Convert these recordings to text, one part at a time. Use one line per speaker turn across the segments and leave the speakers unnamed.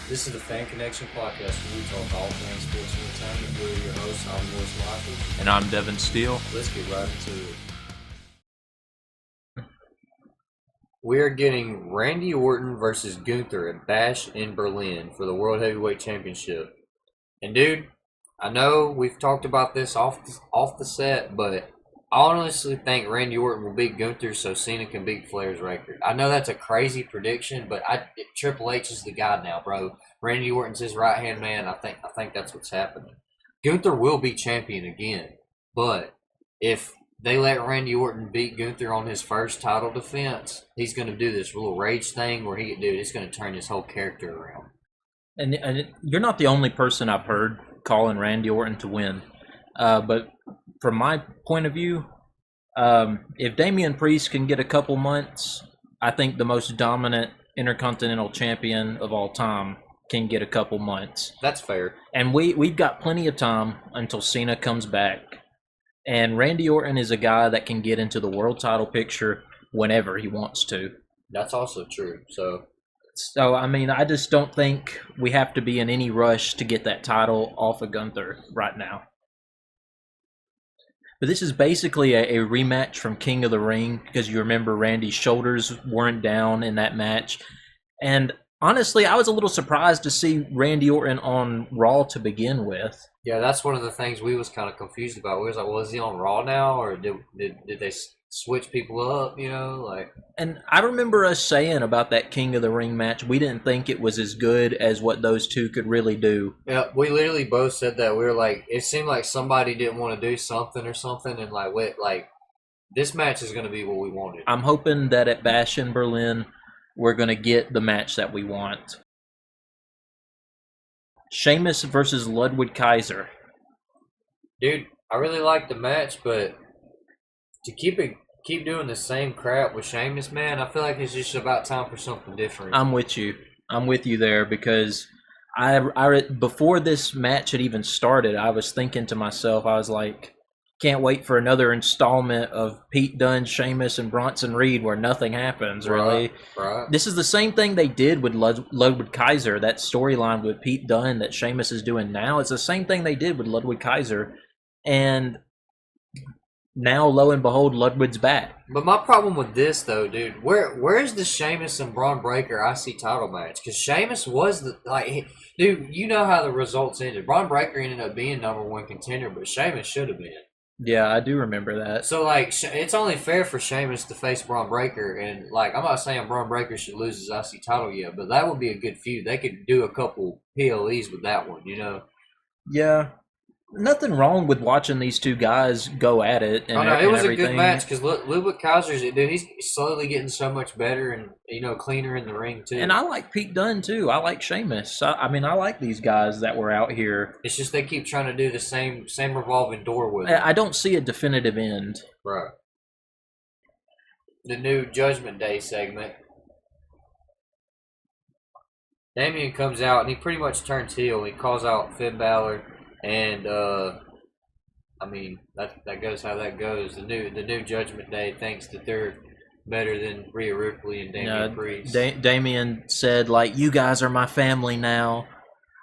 This is the Fan Connection podcast where we talk all things sports and entertainment. We're your hosts. I'm Morris Michael.
And I'm Devin Steele.
Let's get right into it. We're getting Randy Orton versus Gunther at Bash in Berlin for the World Heavyweight Championship. And dude, I know we've talked about this off the set, but I honestly think Randy Orton will beat Gunther so Cena can beat Flair's record. I know that's a crazy prediction, but Triple H is the guy now, bro. Randy Orton's his right hand man. I think that's what's happening. Gunther will be champion again, but if they let Randy Orton beat Gunther on his first title defense, he's going to do this little rage thing where it's going to turn his whole character around.
And you're not the only person I've heard calling Randy Orton to win. But from my point of view, if Damian Priest can get a couple months, I think the most dominant Intercontinental Champion of all time can get a couple months.
That's fair.
And we've got plenty of time until Cena comes back. And Randy Orton is a guy that can get into the world title picture whenever he wants to.
That's also true.
So, I mean, I just don't think we have to be in any rush to get that title off of Gunther right now. But this is basically a rematch from King of the Ring, because you remember Randy's shoulders weren't down in that match. And honestly, I was a little surprised to see Randy Orton on Raw to begin with.
Yeah, that's one of the things we was kind of confused about. We was like, well, is he on Raw now, or did they switch people up,
And I remember us saying about that King of the Ring match, we didn't think it was as good as what those two could really do.
Yeah, we literally both said that. We were like, it seemed like somebody didn't want to do something or something, and this match is going to be what we wanted.
I'm hoping that at Bash in Berlin, we're going to get the match that we want. Sheamus versus Ludwig Kaiser.
Dude, I really like the match, but to keep doing the same crap with Sheamus, man, I feel like it's just about time for something different.
I'm with you there, because I before this match had even started, I was thinking to myself, I was like, can't wait for another installment of Pete Dunne, Sheamus, and Bronson Reed where nothing happens, really.
Right.
This is the same thing they did with Ludwig Kaiser, that storyline with Pete Dunne that Sheamus is doing now. It's the same thing they did with Ludwig Kaiser. And now, lo and behold, Ludwig's back.
But my problem with this, though, dude, where's the Sheamus and Braun Breaker IC title match? Because Sheamus was dude, you know how the results ended. Braun Breaker ended up being #1 contender, but Sheamus should have been.
Yeah, I do remember that.
So, it's only fair for Sheamus to face Braun Breaker, and, I'm not saying Braun Breaker should lose his IC title yet, but that would be a good feud. They could do a couple PLEs with that one, you know?
Yeah. Nothing wrong with watching these two guys go at it. And,
it was
everything.
A good match because Ludwig Kaiser's, dude, he's slowly getting so much better and cleaner in the ring too.
And I like Pete Dunne too. I like Sheamus. I like these guys that were out here.
It's just they keep trying to do the same revolving door with them.
I don't see a definitive end.
Right. The new Judgment Day segment. Damian comes out and he pretty much turns heel. He calls out Finn Balor. And that goes how that goes. The new Judgment Day thinks that they're better than Rhea Ripley and Damian Priest.
Damian said, you guys are my family now.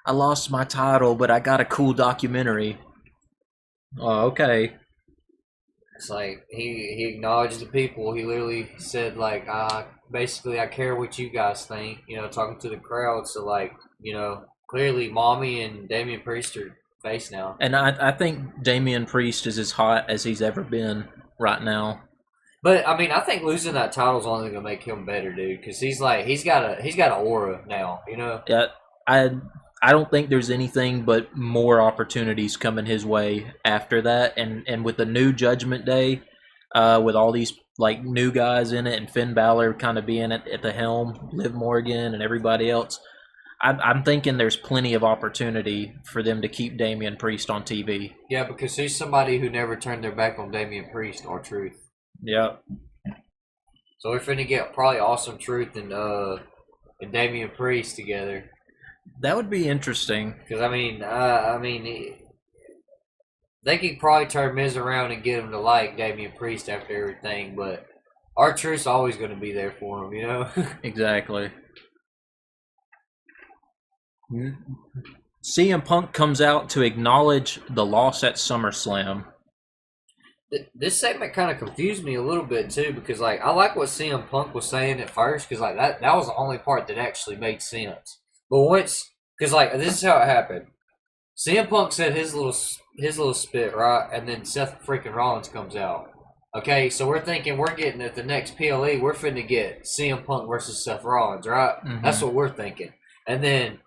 I lost my title, but I got a cool documentary. Oh, okay.
It's like he acknowledged the people. He literally said basically I care what you guys think. Talking to the crowd. So clearly Mommy and Damian Priest are face now.
And I think Damian Priest is as hot as he's ever been right now.
But I think losing that title is only gonna make him better, dude. Because he's got an aura now,
Yeah, I don't think there's anything but more opportunities coming his way after that. And with the new Judgment Day, with all these new guys in it, and Finn Balor kind of being at the helm, Liv Morgan and everybody else. I'm thinking there's plenty of opportunity for them to keep Damian Priest on TV.
Yeah, because he's somebody who never turned their back on Damian Priest or Truth.
Yeah.
So we're finna get probably Awesome Truth and Damian Priest together.
That would be interesting.
Because they could probably turn Miz around and get him to like Damian Priest after everything, but R-Truth's always going to be there for him,
Exactly. CM Punk comes out to acknowledge the loss at SummerSlam.
This segment kind of confused me a little bit too, because like I like what CM Punk was saying at first, because like that was the only part that actually made sense. But once, because like this is how it happened. CM Punk said his little spit, right, and then Seth freaking Rollins comes out. Okay, so we're thinking we're getting at the next PLE, we're finna get CM Punk versus Seth Rollins, right?
Mm-hmm.
That's what we're thinking. And then,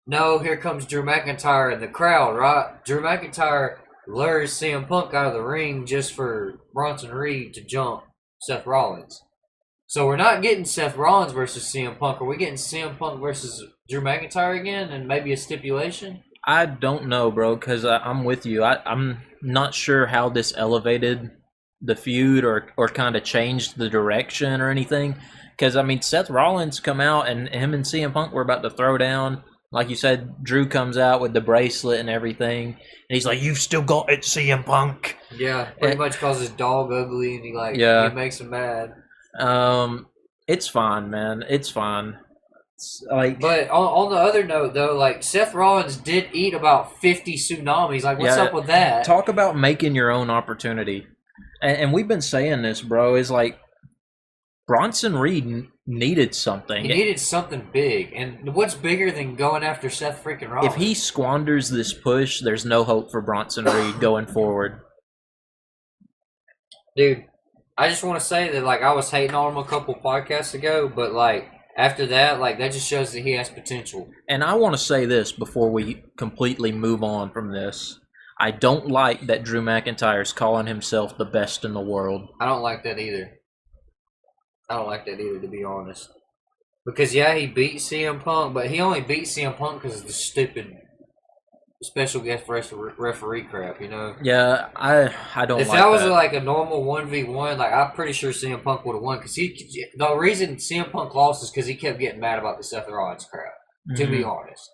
no, here comes Drew McIntyre in the crowd, right? Drew McIntyre lures CM Punk out of the ring just for Bronson Reed to jump Seth Rollins. So we're not getting Seth Rollins versus CM Punk. Are we getting CM Punk versus Drew McIntyre again and maybe a stipulation?
I don't know, bro, because I'm with you. I'm not sure how this elevated the feud or kind of changed the direction or anything. Because, I mean, Seth Rollins come out and him and CM Punk were about to throw down. Like you said, Drew comes out with the bracelet and everything. And he's like, "You've still got it, CM Punk."
Yeah, pretty much calls his dog ugly and he makes him mad.
It's fine, man. It's fine.
But on the other note, though, like Seth Rollins did eat about 50 tsunamis. Like, what's up with that?
Talk about making your own opportunity. And we've been saying this, bro. Is like Bronson Reed needed something.
He needed something big. And what's bigger than going after Seth freaking Rollins?
If he squanders this push, there's no hope for Bronson Reed going forward.
Dude, I just want to say that, like, I was hating on him a couple podcasts ago, but, like, after that, like, that just shows that he has potential.
And I want to say this before we completely move on from this. I don't like that Drew McIntyre's calling himself the best in the world.
I don't like that either. To be honest. Because, yeah, he beat CM Punk, but he only beat CM Punk because of the stupid special guest referee crap, you know?
Yeah, I don't like that. If
that was like a normal 1v1, like, I'm pretty sure CM Punk would have won. Because the reason CM Punk lost is because he kept getting mad about the Seth Rollins crap, to be honest.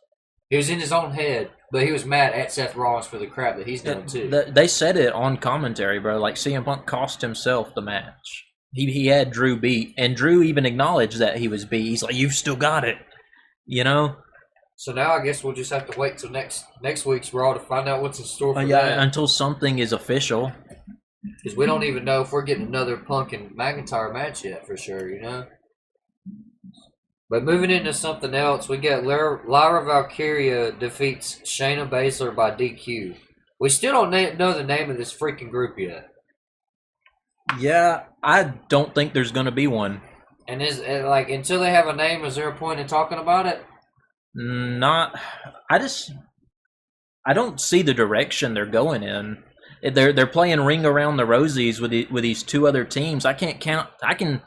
He was in his own head, but he was mad at Seth Rollins for the crap that he's done, too.
They said it on commentary, bro. Like, CM Punk cost himself the match. He had Drew beat, and Drew even acknowledged that he was beat. He's like, "You've still got it," you know?
So now I guess we'll just have to wait till next week's Raw to find out what's in store for that.
Until something is official.
Because we don't even know if we're getting another Punk and McIntyre match yet, for sure, you know? But moving into something else, we got Lyra Valkyria defeats Shayna Baszler by DQ. We still don't know the name of this freaking group yet.
Yeah, I don't think there's going to be one.
And is like until they have a name, is there a point in talking about it?
Not. I don't see the direction they're going in. They're playing Ring Around the Rosies with these two other teams. I can't count. I can,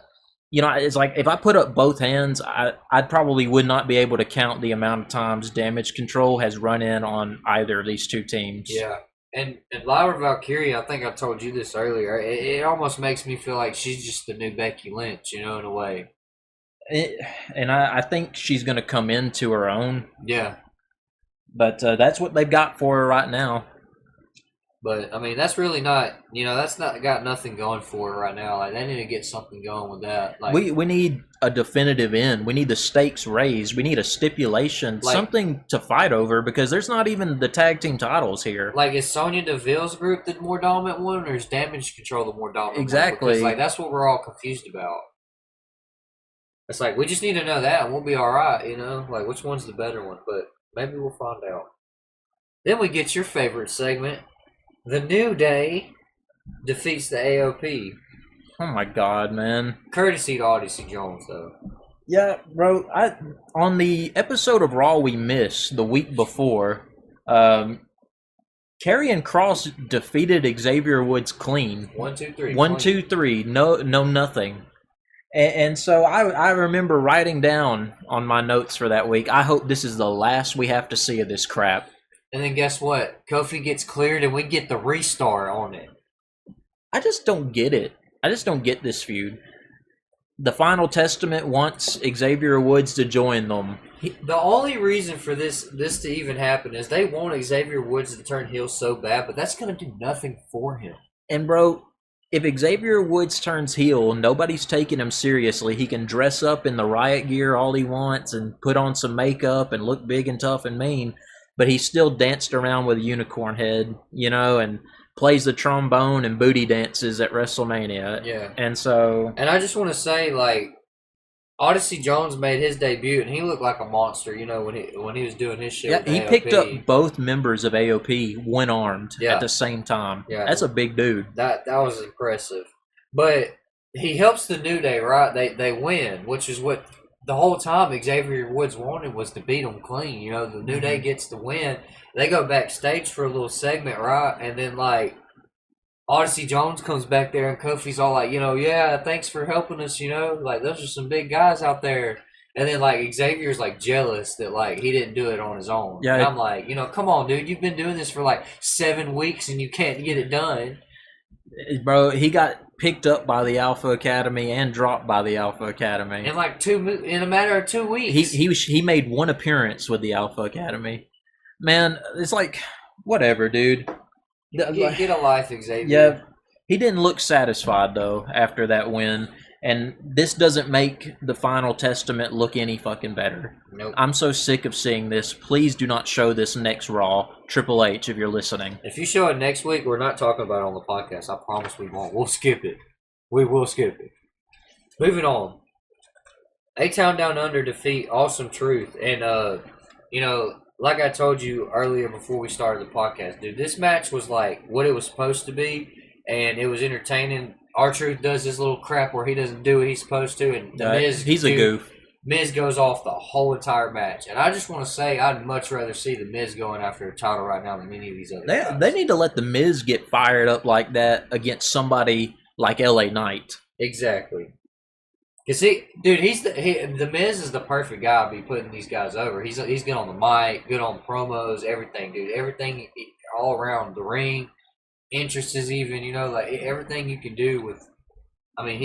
you know, it's like if I put up both hands, I probably would not be able to count the amount of times Damage Control has run in on either of these two teams.
Yeah. And Lyra Valkyria, I think I told you this earlier, it almost makes me feel like she's just the new Becky Lynch, you know, in a way.
And I think she's going to come into her own.
Yeah.
But that's what they've got for her right now.
But, I mean, that's really not, you know, that's not got nothing going for her right now. Like, they need to get something going with that. Like,
we need a definitive end. We need the stakes raised. We need a stipulation, like, something to fight over, because there's not even the tag team titles here.
Like, is Sonya Deville's group the more dominant one, or is Damage Control the more dominant
exactly.
one? Because, like, that's what we're all confused about. It's like, we just need to know that, and we'll be all right, you know? Like, which one's the better one? But maybe we'll find out. Then we get your favorite segment. The New Day defeats the AOP.
Oh my God, man!
Courtesy to Odyssey Jones, though.
Yeah, bro. On the episode of Raw we missed the week before, Karrion Kross defeated Xavier Woods clean.
1, 2, 3.
1, 2, 3. No, nothing. And so I remember writing down on my notes for that week, I hope this is the last we have to see of this crap.
And then guess what? Kofi gets cleared and we get the restart on it.
I just don't get it. I just don't get this feud. The Final Testament wants Xavier Woods to join them.
The only reason for this to even happen is they want Xavier Woods to turn heel so bad, but that's going to do nothing for him.
And, bro, if Xavier Woods turns heel, nobody's taking him seriously. He can dress up in the riot gear all he wants and put on some makeup and look big and tough and mean, but he still danced around with a unicorn head, and plays the trombone and booty dances at WrestleMania.
Yeah.
And so,
And I just want to say, like, Odyssey Jones made his debut, and he looked like a monster. When he was doing his shit.
yeah,
with
he
AOP.
picked up both members of AOP one armed
Yeah.
at the same time.
Yeah.
That's a big dude.
That was impressive. But he helps the New Day, right? They win, which is what the whole time Xavier Woods wanted was to beat them clean. The New Day gets the win. They go backstage for a little segment, right? And then, like, Odyssey Jones comes back there, and Kofi's all like, yeah, thanks for helping us, like, those are some big guys out there. And then, like, Xavier's, like, jealous that, like, he didn't do it on his own.
Yeah.
And I'm like, come on, dude, you've been doing this for, like, 7 weeks, and you can't get it done.
Bro, he got picked up by the Alpha Academy and dropped by the Alpha Academy.
In a matter of 2 weeks.
He made one appearance with the Alpha Academy. Man, it's like, whatever, dude.
Get a life, Xavier.
Yeah, he didn't look satisfied, though, after that win. And this doesn't make the Final Testament look any fucking better.
Nope.
I'm so sick of seeing this. Please do not show this next Raw. Triple H, if you're listening.
If you show it next week, we're not talking about it on the podcast. I promise we won't. We'll skip it. We will skip it. Moving on. A-Town Down Under defeat Awesome Truth. And, like I told you earlier before we started the podcast, dude, this match was like what it was supposed to be, and it was entertaining. R-Truth does this little crap where he doesn't do what he's supposed to, and Miz,
he's a goof.
Miz goes off the whole entire match, and I just want to say I'd much rather see the Miz going after a title right now than any of these other guys.
They need to let the Miz get fired up like that against somebody like LA Knight.
Exactly. Cause the Miz is the perfect guy to be putting these guys over. He's good on the mic, good on promos, everything, dude. Everything all around the ring, interests even, like everything you can do with. I mean,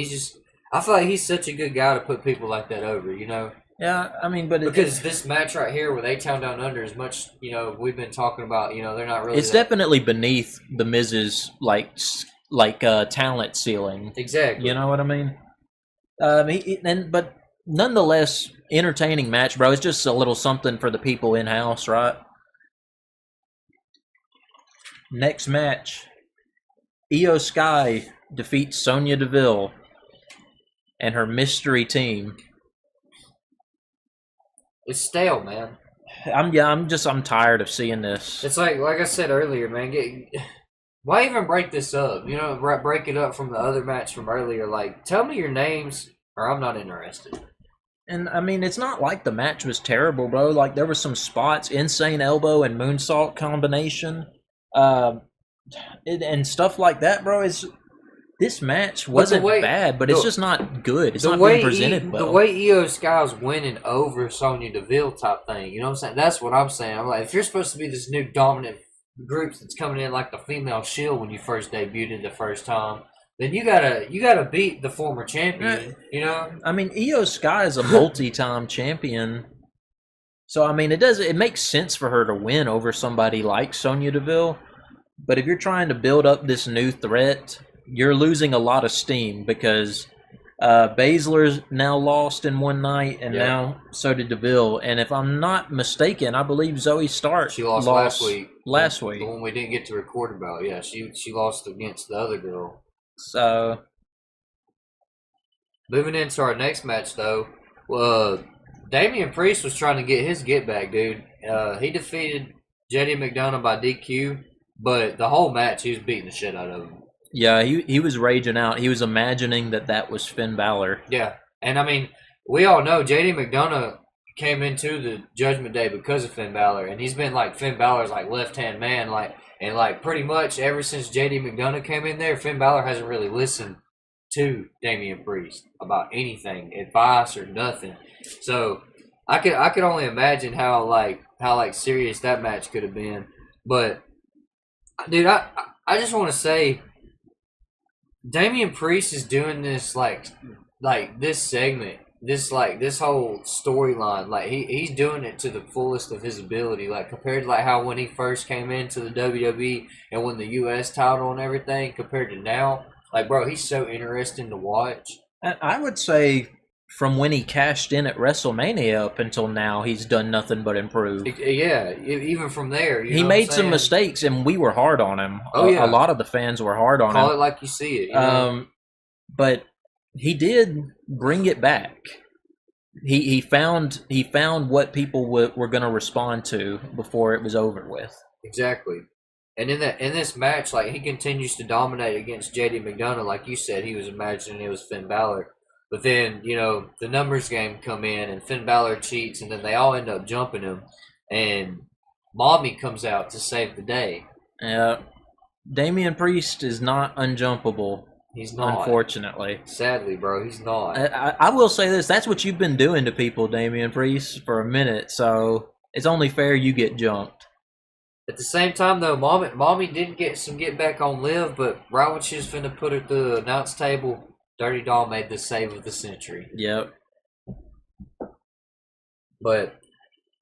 I feel like he's such a good guy to put people like that over,
Yeah, I mean, but
because this match right here with A-Town Down Under is much, we've been talking about, they're not really.
It's definitely beneath the Miz's talent ceiling.
Exactly.
You know what I mean? But nonetheless, entertaining match, bro. It's just a little something for the people in house, right? Next match, Io Sky defeats Sonya Deville and her mystery team.
It's stale, man.
I'm tired of seeing this.
It's like I said earlier, man. Why even break this up? Break it up from the other match from earlier. Like, tell me your names, or I'm not interested.
And I mean, it's not like the match was terrible, bro. Like, there were some spots, insane elbow and moonsault combination, and stuff like that, bro. This match wasn't bad, but it's just not good. It's not being presented well.
The way Io Sky's winning over Sonya Deville type thing, you know what I'm saying? That's what I'm saying. I'm like, if you're supposed to be this new dominant group that's coming in like the female Shield when you first debuted the first time, then you gotta beat the former champion. I
mean, Io Sky is a multi-time champion, so I mean, it makes sense for her to win over somebody like Sonya Deville. But if you're trying to build up this new threat, you're losing a lot of steam because Baszler's now lost in one night, and now so did Deville. And if I'm not mistaken, I believe Zoe Stark
she lost last week.
The
one we didn't get to record about. Yeah, she lost against the other girl.
So,
moving into our next match, though, Damian Priest was trying to get his get back, dude. He defeated JD McDonough by DQ, but the whole match he was beating the shit out of him.
Yeah, he was raging out. He was imagining that was Finn Balor.
Yeah, and I mean, we all know JD McDonough came into the Judgment Day because of Finn Balor, and he's been like Finn Balor's like left-hand man, and pretty much ever since JD McDonough came in there, Finn Balor hasn't really listened to Damian Priest about anything, advice or nothing. So I could only imagine how serious that match could have been. But dude, I just want to say, Damian Priest is doing this like this segment, this whole storyline, like he's doing it to the fullest of his ability, like compared to how when he first came into the WWE and won the US title and everything, compared to now. Like, bro, he's so interesting to watch.
I would say from when he cashed in at WrestleMania up until now, he's done nothing but improve.
Yeah, even from there,
he made some mistakes, and we were hard on him.
Oh yeah,
a lot of the fans were hard on him.
Call it like you see it. You know?
But he did bring it back. He found what people were going to respond to before it was over with.
Exactly. And in this match, like, he continues to dominate against JD McDonough. Like you said, he was imagining it was Finn Balor. But then, you know, the numbers game come in and Finn Balor cheats, and then they all end up jumping him. And Mommy comes out to save the day.
Damian Priest is not unjumpable.
He's not.
Unfortunately.
Sadly, bro, he's not.
I will say this. That's what you've been doing to people, Damian Priest, for a minute. So it's only fair you get jumped.
At the same time, though, Mommy did get back on Liv, but right when she was finna put her through the announce table, Dirty Doll made the save of the century.
Yep.
But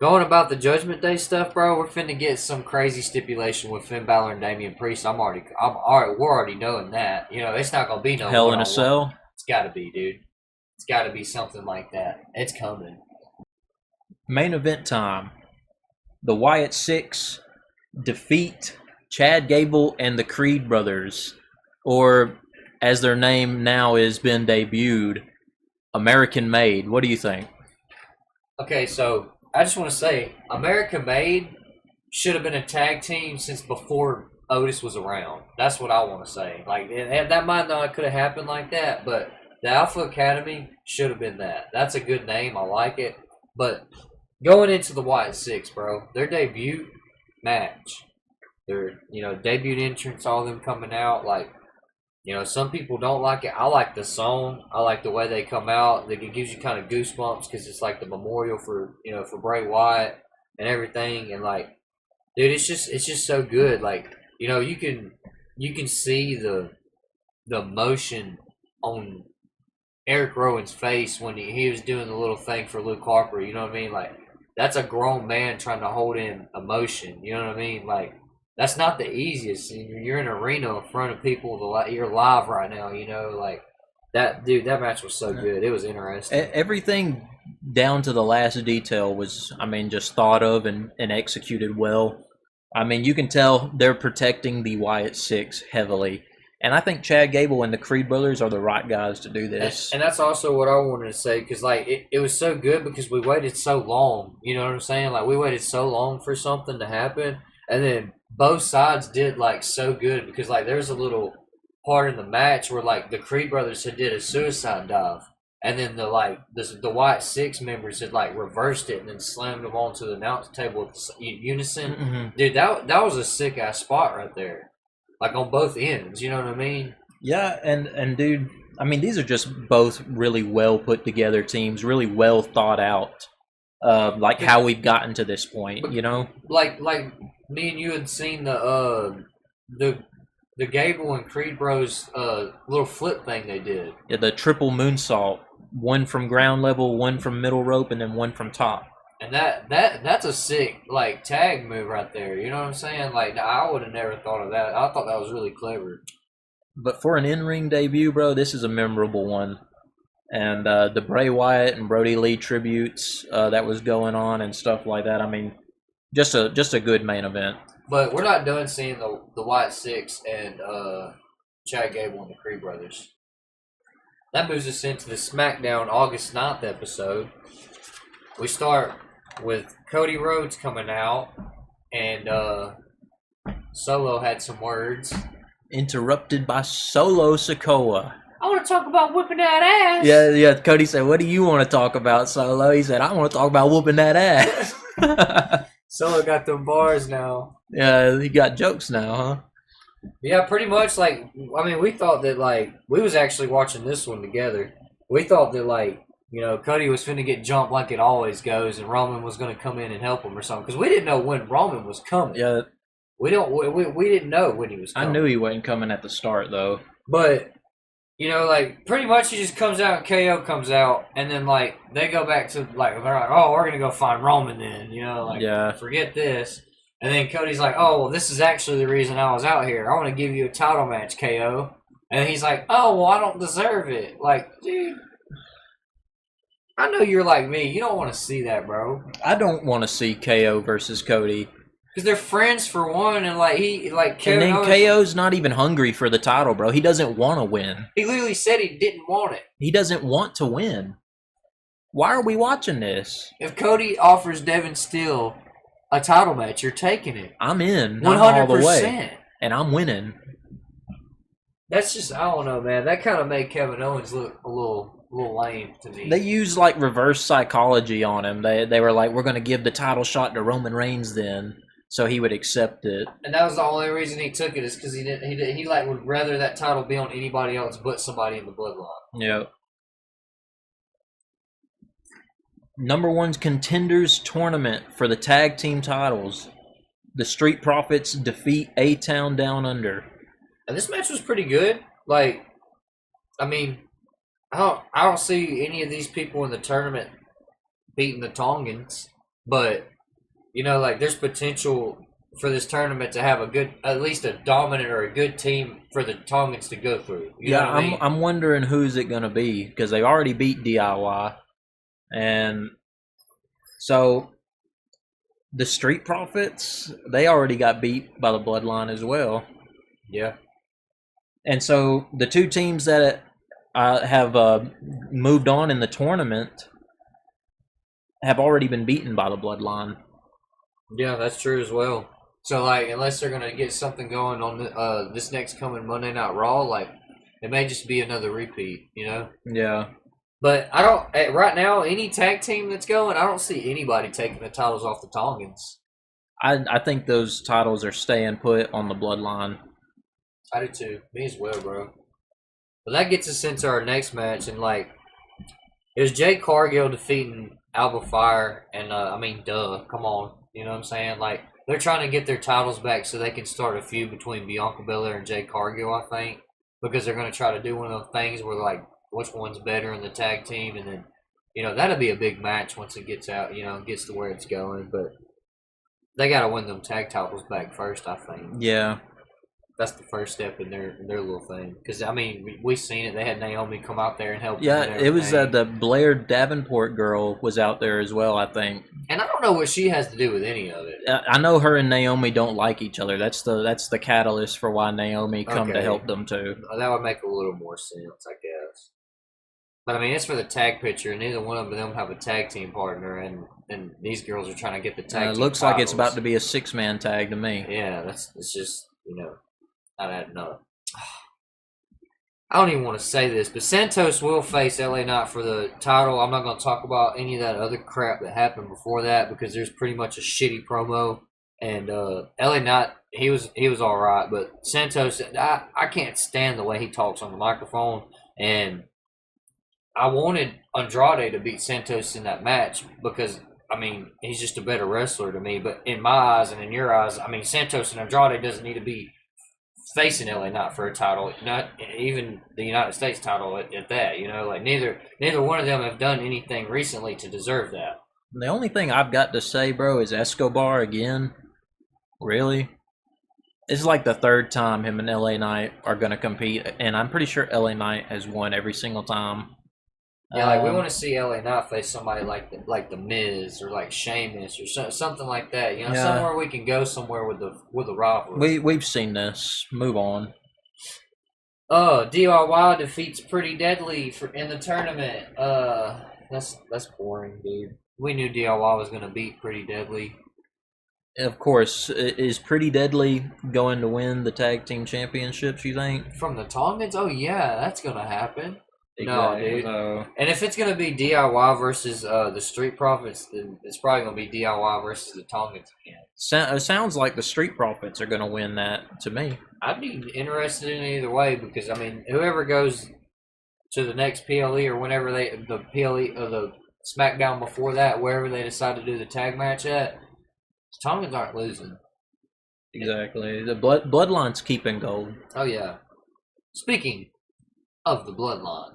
going about the Judgment Day stuff, bro, we're finna get some crazy stipulation with Finn Balor and Damian Priest. We're already knowing that. You know, it's not gonna be no
Hell in a Cell.
It's got to be, dude. It's got to be something like that. It's coming.
Main event time. The Wyatt Six defeat Chad Gable and the Creed brothers, or as their name now has been debuted, American Made. What do you think?
Okay, so I just want to say, American Made should have been a tag team since before Otis was around. That's what I want to say. Like, that might not could have happened like that, but the Alpha Academy should have been that. That's a good name. I like it. But going into the Wyatt Six, bro, their debut match, their debut entrance, all of them coming out, like, some people don't like it. I like the song. I like the way they come out. It gives you kind of goosebumps because it's like the memorial for for Bray Wyatt and everything. And like, dude, it's just so good. Like, you can see the emotion on Eric Rowan's face when he was doing the little thing for Luke Harper. You know what I mean? Like, that's a grown man trying to hold in emotion. You know what I mean? Like, that's not the easiest. You're in an arena in front of people. You're live right now. Like that, dude. That match was so good. It was interesting.
Everything down to the last detail was, just thought of and executed well. You can tell they're protecting the Wyatt Six heavily. And I think Chad Gable and the Creed brothers are the right guys to do this.
And that's also what I wanted to say, because like it was so good because we waited so long. You know what I'm saying? Like, we waited so long for something to happen, and then both sides did like so good, because like there's a little part in the match where like the Creed brothers had did a suicide dive, and then the Wyatt Six members had like reversed it and then slammed them onto the announce table with unison.
Mm-hmm.
Dude, that was a sick ass spot right there. Like, on both ends, you know what I mean? Yeah,
and dude, these are just both really well put together teams, really well thought out. Like how we've gotten to this point,
Like me and you had seen the Gable and Creed Bros little flip thing they did.
Yeah, the triple moonsault, one from ground level, one from middle rope, and then one from top.
And that's a sick, like, tag move right there. You know what I'm saying? Like, I would have never thought of that. I thought that was really clever.
But for an in-ring debut, bro, this is a memorable one. And the Bray Wyatt and Brody Lee tributes that was going on and stuff like that. Just a good main event.
But we're not done seeing the Wyatt Six and Chad Gable and the Creed brothers. That moves us into the Smackdown August 9th episode. We start with Cody Rhodes coming out, and Solo had some words.
Interrupted by Solo Sikoa.
I want to talk about whipping that ass.
Yeah. Cody said, "What do you want to talk about, Solo?" He said, "I want to talk about whooping that ass."
Solo got them bars now.
Yeah, he got jokes now, huh?
Yeah, pretty much. Like, we thought that, like, we was actually watching this one together. We thought that, like, Cody was finna get jumped like it always goes, and Roman was gonna come in and help him or something, because we didn't know when Roman was coming.
Yeah,
we didn't know when he was coming.
I knew he wasn't coming at the start though.
But like, pretty much he just comes out and KO comes out, and then like they go back to like, they're like, oh, we're gonna go find Roman then, forget this. And then Cody's like, oh, well, this is actually the reason I was out here. I want to give you a title match, KO. And he's like, "Oh, well, I don't deserve it." Like, dude, I know you're like me. You don't want to see that, bro.
I don't want to see KO versus Cody.
Because they're friends for one, and
And then KO's not even hungry for the title, bro. He doesn't want to win.
He literally said he didn't want it.
He doesn't want to win. Why are we watching this?
If Cody offers Devin Steele a title match, you're taking it.
I'm in.
100%.
All the way. And I'm winning.
That's just, I don't know, man. That kind of made Kevin Owens look a little lame to me.
They used like reverse psychology on him. They were like, we're going to give the title shot to Roman Reigns then, so he would accept it.
And that was the only reason he took it, is because he like would rather that title be on anybody else but somebody in the bloodline.
Yeah. Number 1 contenders tournament for the tag team titles. The Street Profits defeat A-Town Down Under.
And this match was pretty good. Like, I mean, I don't see any of these people in the tournament beating the Tongans, but you know, like, there's potential for this tournament to have a good, at least a dominant or a good team for the Tongans to go through. You know what I mean?
I'm wondering who's it going to be, because they already beat DIY. And so the Street Profits, they already got beat by the Bloodline as well.
Yeah.
And so the two teams that have moved on in the tournament have already been beaten by the Bloodline.
Yeah, that's true as well. So, like, unless they're going to get something going on this next coming Monday Night Raw, like, it may just be another repeat, you know?
Yeah.
But I don't, right now, any tag team that's going, I don't see anybody taking the titles off the Tongans.
I think those titles are staying put on the Bloodline.
I do too. Me as well, bro. But that gets us into our next match, and, like, it was Jade Cargill defeating Alba Fire, and, I mean, duh, come on. You know what I'm saying? Like, they're trying to get their titles back so they can start a feud between Bianca Belair and Jade Cargill, I think, because they're going to try to do one of those things where, like, which one's better in the tag team, and then, you know, that'll be a big match once it gets out, you know, gets to where it's going, but they got to win them tag titles back first, I think.
Yeah.
That's the first step in their little thing. Because, I mean, we've seen it. They had Naomi come out there and help.
Yeah, it was the Blair Davenport girl was out there as well, I think.
And I don't know what she has to do with any of it.
I know her and Naomi don't like each other. That's the catalyst for why Naomi come to help them too.
That would make a little more sense, I guess. But I mean, it's for the tag picture, and neither one of them have a tag team partner, and these girls are trying to get the tag team.
It looks like it's about to be a 6-man tag to me.
Yeah, it's just, you know, not adding up. I don't even want to say this, but Santos will face LA Knight for the title. I'm not going to talk about any of that other crap that happened before that, because there's pretty much a shitty promo. And LA Knight, he was all right, but Santos, I can't stand the way he talks on the microphone, and I wanted Andrade to beat Santos in that match because, I mean, he's just a better wrestler to me. But in my eyes and in your eyes, I mean, Santos and Andrade doesn't need to be facing LA Knight for a title, not even the United States title at that. You know, like neither one of them have done anything recently to deserve that.
The only thing I've got to say, bro, is Escobar again. Really? It's like the third time him and LA Knight are going to compete, and I'm pretty sure LA Knight has won every single time.
Yeah, like we want to see LA Knight face somebody like the Miz or like Sheamus or something like that. You know, somewhere we can go somewhere with the rivalry.
We've seen this. Move on.
DIY defeats Pretty Deadly in the tournament. That's boring, dude. We knew DIY was gonna beat Pretty Deadly.
Of course, is Pretty Deadly going to win the tag team championships? You think?
From the Tongans? Oh yeah, that's gonna happen.
Exactly.
No, dude. No. And if it's gonna be DIY versus the Street Profits, then it's probably gonna be DIY versus the Tongans again.
It sounds like the Street Profits are gonna win that to me.
I'd be interested in either way because I mean, whoever goes to the next PLE or whenever the PLE or the Smackdown before that, wherever they decide to do the tag match at, the Tongans aren't losing.
Exactly. The Bloodline's keeping gold.
Oh yeah. Speaking of the Bloodline.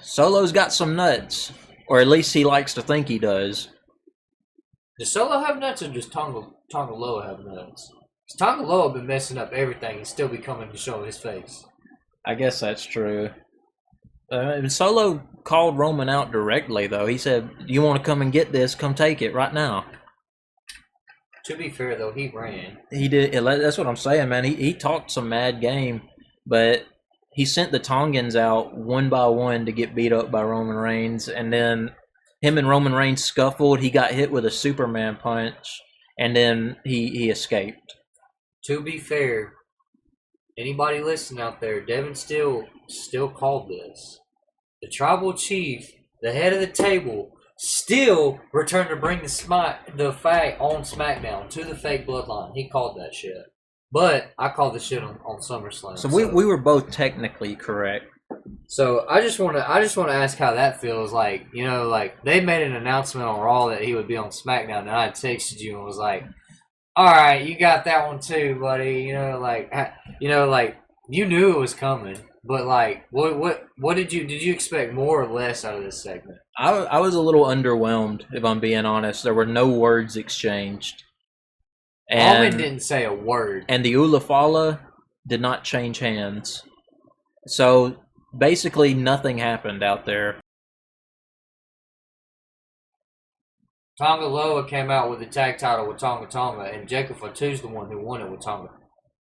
Solo's got some nuts, or at least he likes to think he does.
Does Solo have nuts, or does Tonga Loa have nuts? Tonga Loa been messing up everything and still be coming to show his face.
I guess that's true. Solo called Roman out directly, though. He said, "You want to come and get this? Come take it right now."
To be fair, though, he ran.
He did. That's what I'm saying, man. He talked some mad game, but he sent the Tongans out one by one to get beat up by Roman Reigns, and then him and Roman Reigns scuffled. He got hit with a Superman punch, and then he escaped.
To be fair, anybody listening out there, Devin still called this. The tribal chief, the head of the table, still returned to bring the fight on SmackDown to the fake bloodline. He called that shit. But I called the shit on SummerSlam.
So we were both technically correct.
So I just want to ask how that feels. Like, you know, like they made an announcement on Raw that he would be on SmackDown, and I texted you and was like, "All right, you got that one too, buddy." You know, like you knew it was coming. But like, what did you expect more or less out of this segment?
I was a little underwhelmed, if I'm being honest. There were no words exchanged. And
Roman didn't say a word.
And the Ulafala did not change hands. So basically nothing happened out there.
Tonga Loa came out with the tag title with Tonga Tonga, and Jacob Fatu's the one who won it with Tonga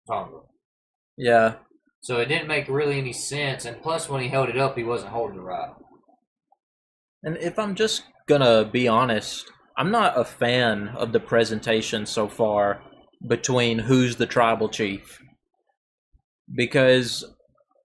Tonga.
Yeah.
So it didn't make really any sense, and plus when he held it up, he wasn't holding it right.
And if I'm just gonna be honest, I'm not a fan of the presentation so far between who's the tribal chief. Because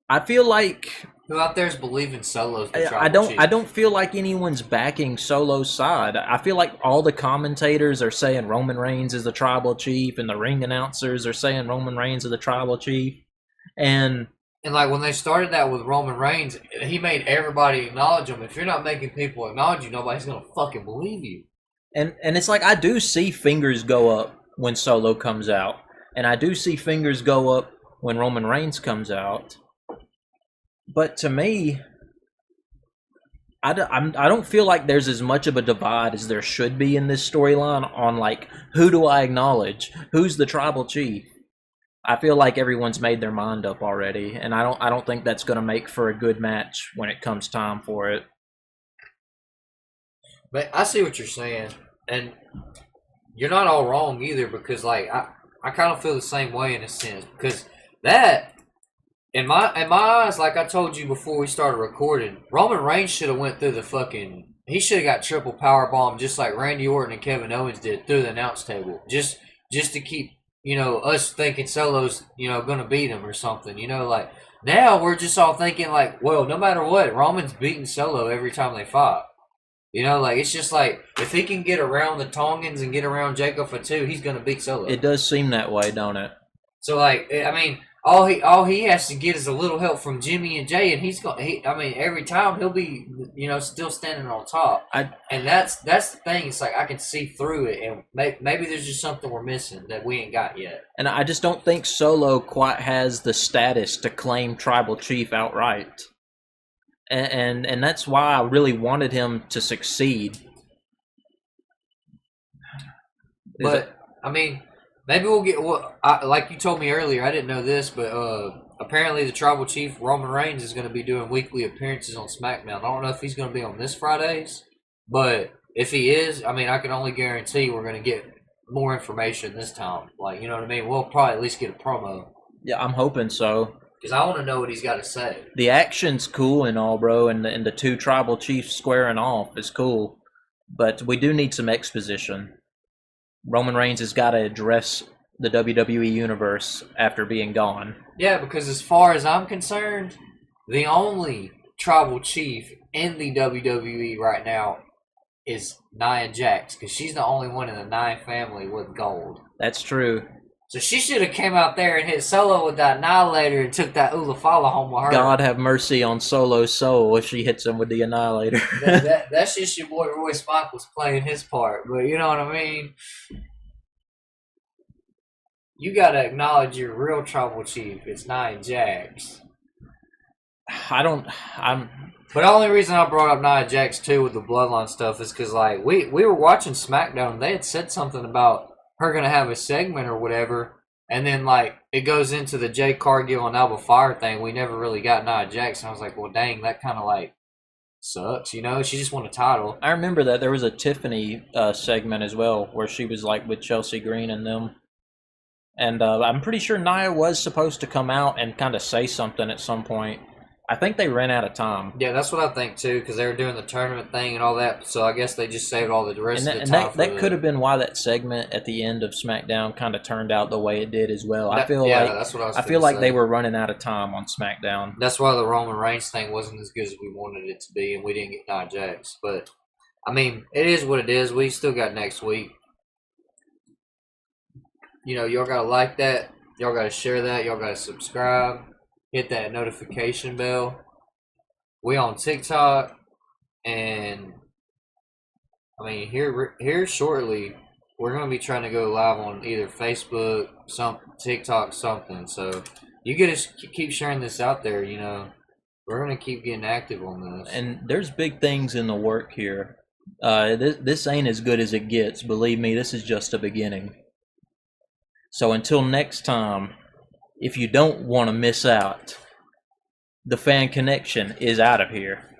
I feel like
who out there is believing Solo's the tribal chief?
I don't feel like anyone's backing Solo's side. I feel like all the commentators are saying Roman Reigns is the tribal chief, and the ring announcers are saying Roman Reigns is the tribal chief. And
like when they started that with Roman Reigns, he made everybody acknowledge him. If you're not making people acknowledge you, nobody's gonna fucking believe you.
And it's like I do see fingers go up when Solo comes out, and I do see fingers go up when Roman Reigns comes out. But to me, I don't feel like there's as much of a divide as there should be in this storyline on like who do I acknowledge, who's the tribal chief. I feel like everyone's made their mind up already, and I don't think that's going to make for a good match when it comes time for it.
But I see what you're saying, and you're not all wrong either, because like I kind of feel the same way in a sense, because that in my eyes, like I told you before we started recording, Roman Reigns should have went through the fucking. He should have got triple powerbomb just like Randy Orton and Kevin Owens did through the announce table, just to keep. You know, us thinking Solo's, you know, going to beat him or something. You know, like, now we're just all thinking, like, well, no matter what, Roman's beating Solo every time they fight. You know, like, it's just like, if he can get around the Tongans and get around Jacob Fatu, he's going to beat Solo.
It does seem that way, don't it?
So, like, I mean, all he has to get is a little help from Jimmy and Jay, and he's going. I mean, every time he'll be, you know, still standing on top. And that's the thing. It's like I can see through it, and maybe there's just something we're missing that we ain't got yet.
And I just don't think Solo quite has the status to claim tribal chief outright. And that's why I really wanted him to succeed.
But I mean. Maybe we'll get like you told me earlier. I didn't know this, but apparently the tribal chief Roman Reigns is going to be doing weekly appearances on SmackDown. I don't know if he's going to be on this Fridays, but if he is, I mean, I can only guarantee we're going to get more information this time. Like, you know what I mean? We'll probably at least get a promo.
Yeah, I'm hoping so.
Because I want to know what he's got to say.
The action's cool and all, bro, and the two tribal chiefs squaring off is cool, but we do need some exposition. Roman Reigns has got to address the WWE Universe after being gone.
Yeah, because as far as I'm concerned, the only tribal chief in the WWE right now is Nia Jax, because she's the only one in the Nia family with gold.
That's true.
So she should have came out there and hit Solo with that Annihilator and took that Ulafala home with her.
God have mercy on Solo's soul if she hits him with the Annihilator.
That's just your boy Royce Michaels playing his part, but you know what I mean? You got to acknowledge your real tribal chief. It's Nia Jax. But the only reason I brought up Nia Jax too with the bloodline stuff is because like we were watching SmackDown and they had said something about her gonna have a segment or whatever And then like it goes into the Jay Cargill and Alba Fire thing. We never really got Nia Jax. And I was like, well, dang, that kind of like sucks. She just won a title.
I remember that there was a Tiffany segment as well where she was like with Chelsea Green and them. And I'm pretty sure Nia was supposed to come out and kind of say something at some point. I think they ran out of time.
Yeah, that's what I think too, because they were doing the tournament thing and all that. So I guess they just saved all the rest of the time.
That could have been why that segment at the end of SmackDown kind of turned out the way it did as well. I feel like they were running out of time on SmackDown.
That's why the Roman Reigns thing wasn't as good as we wanted it to be, and we didn't get Nia Jax. But I mean, it is what it is. We still got next week. Y'all gotta like that. Y'all gotta share that. Y'all gotta subscribe. Hit that notification bell. We on TikTok, and I mean here shortly we're gonna be trying to go live on either Facebook, TikTok, something. So you get to keep sharing this out there. We're gonna keep getting active on this.
And there's big things in the work here. This ain't as good as it gets. Believe me, this is just a beginning. So until next time, if you don't want to miss out, the Fan Connection is out of here.